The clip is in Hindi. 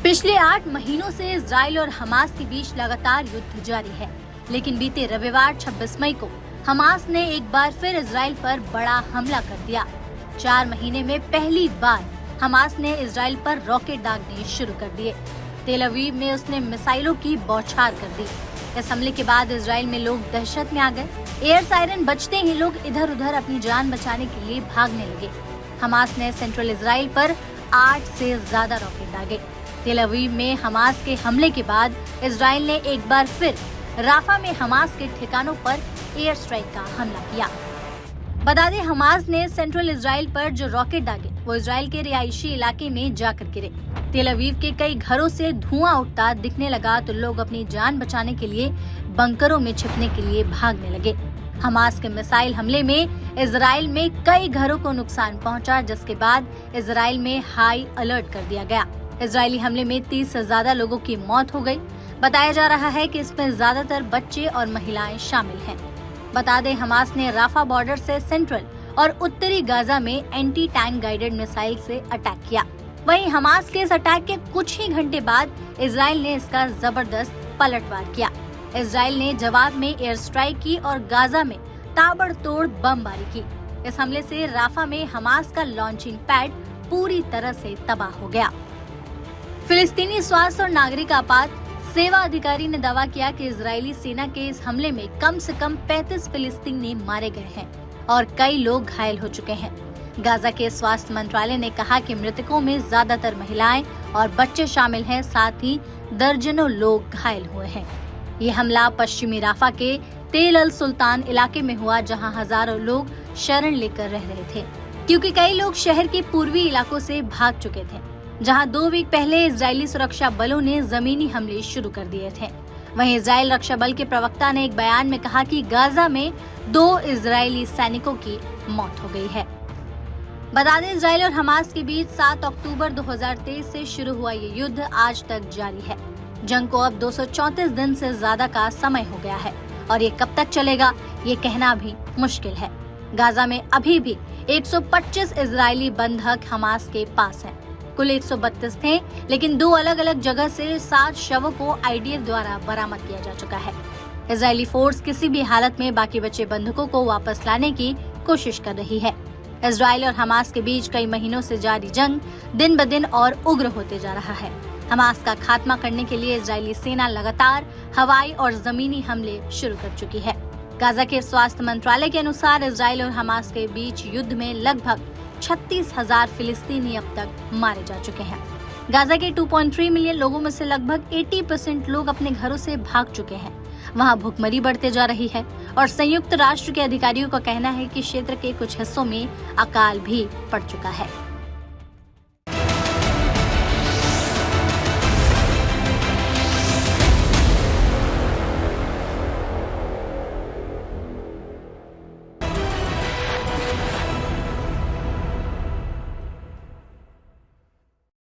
पिछले 8 महीनों से इजराइल और हमास के बीच लगातार युद्ध जारी है, लेकिन बीते रविवार 26 मई को हमास ने एक बार फिर इजराइल पर बड़ा हमला कर दिया। 4 महीने में पहली बार हमास ने इजराइल पर रॉकेट दागने शुरू कर दिए। तेल अवीव में उसने मिसाइलों की बौछार कर दी। इस हमले के बाद इजराइल में लोग दहशत में आ गए। एयर सायरन बजते ही लोग इधर उधर अपनी जान बचाने के लिए भागने लगे। हमास ने सेंट्रल इजराइल पर 8 से ज्यादा रॉकेट दागे। तेल अवीव में हमास के हमले के बाद इजराइल ने एक बार फिर राफा में हमास के ठिकानों पर एयर स्ट्राइक का हमला किया। बता दें, हमास ने सेंट्रल इजराइल पर जो रॉकेट दागे वो इजराइल के रिहायशी इलाके में जाकर गिरे। तेल अवीव के कई घरों से धुआं उठता दिखने लगा तो लोग अपनी जान बचाने के लिए बंकरों में छिपने के लिए भागने लगे। हमास के मिसाइल हमले में इजराइल में कई घरों को नुकसान पहुंचा, जिसके बाद इजराइल में हाई अलर्ट कर दिया गया। इजरायली हमले में 30 से ज्यादा लोगों की मौत हो गई। बताया जा रहा है कि इसमें ज्यादातर बच्चे और महिलाएं शामिल हैं। बता दें, हमास ने राफा बॉर्डर से सेंट्रल और उत्तरी गाजा में एंटी टैंक गाइडेड मिसाइल से अटैक किया। वहीं हमास के इस अटैक के कुछ ही घंटे बाद इजराइल ने इसका जबरदस्त पलटवार किया। इजराइल ने जवाब में एयर स्ट्राइक की और गाजा में ताबड़तोड़ बमबारी की। इस हमले से राफा में हमास का लॉन्चिंग पैड पूरी तरह से तबाह हो गया। फिलिस्तीनी स्वास्थ्य और नागरिक आपात सेवा अधिकारी ने दावा किया कि इजरायली सेना के इस हमले में कम से कम 35 फिलिस्तीनी मारे गए हैं और कई लोग घायल हो चुके हैं। गाजा के स्वास्थ्य मंत्रालय ने कहा कि मृतकों में ज्यादातर महिलाएं और बच्चे शामिल हैं, साथ ही दर्जनों लोग घायल हुए हैं। ये हमला पश्चिमी राफा के तेल अल सुल्तान इलाके में हुआ, जहां हजारों लोग शरण लेकर रह रहे थे, क्योंकि कई लोग शहर के पूर्वी इलाकों से भाग चुके थे, जहां 2 वीक पहले इजरायली सुरक्षा बलों ने जमीनी हमले शुरू कर दिए थे। वहीं इजरायल रक्षा बल के प्रवक्ता ने एक बयान में कहा कि गाजा में 2 इजरायली सैनिकों की मौत हो गई है। बता दें, इजरायल और हमास के बीच 7 अक्टूबर 2023 से शुरू हुआ ये युद्ध आज तक जारी है। जंग को अब 234 दिन से ज्यादा का समय हो गया है और ये कब तक चलेगा ये कहना भी मुश्किल है। गाजा में अभी भी 125 इजरायली बंधक हमास के पास हैं। कुल 132 थे, लेकिन 2 अलग अलग जगह से 7 शवों को आईडीएफ द्वारा बरामद किया जा चुका है। इजरायली फोर्स किसी भी हालत में बाकी बचे बंधकों को वापस लाने की कोशिश कर रही है। इजराइल और हमास के बीच कई महीनों से जारी जंग दिन ब दिन और उग्र होते जा रहा है। हमास का खात्मा करने के लिए इजरायली सेना लगातार हवाई और जमीनी हमले शुरू कर चुकी है। गाजा के स्वास्थ्य मंत्रालय के अनुसार इजराइल और हमास के बीच युद्ध में लगभग 36,000 फिलिस्तीनी अब तक मारे जा चुके हैं। गाजा के 2.3 मिलियन लोगों में से लगभग 80% लोग अपने घरों से भाग चुके हैं। वहां भूखमरी बढ़ते जा रही है और संयुक्त राष्ट्र के अधिकारियों का कहना है कि क्षेत्र के कुछ हिस्सों में अकाल भी पड़ चुका है।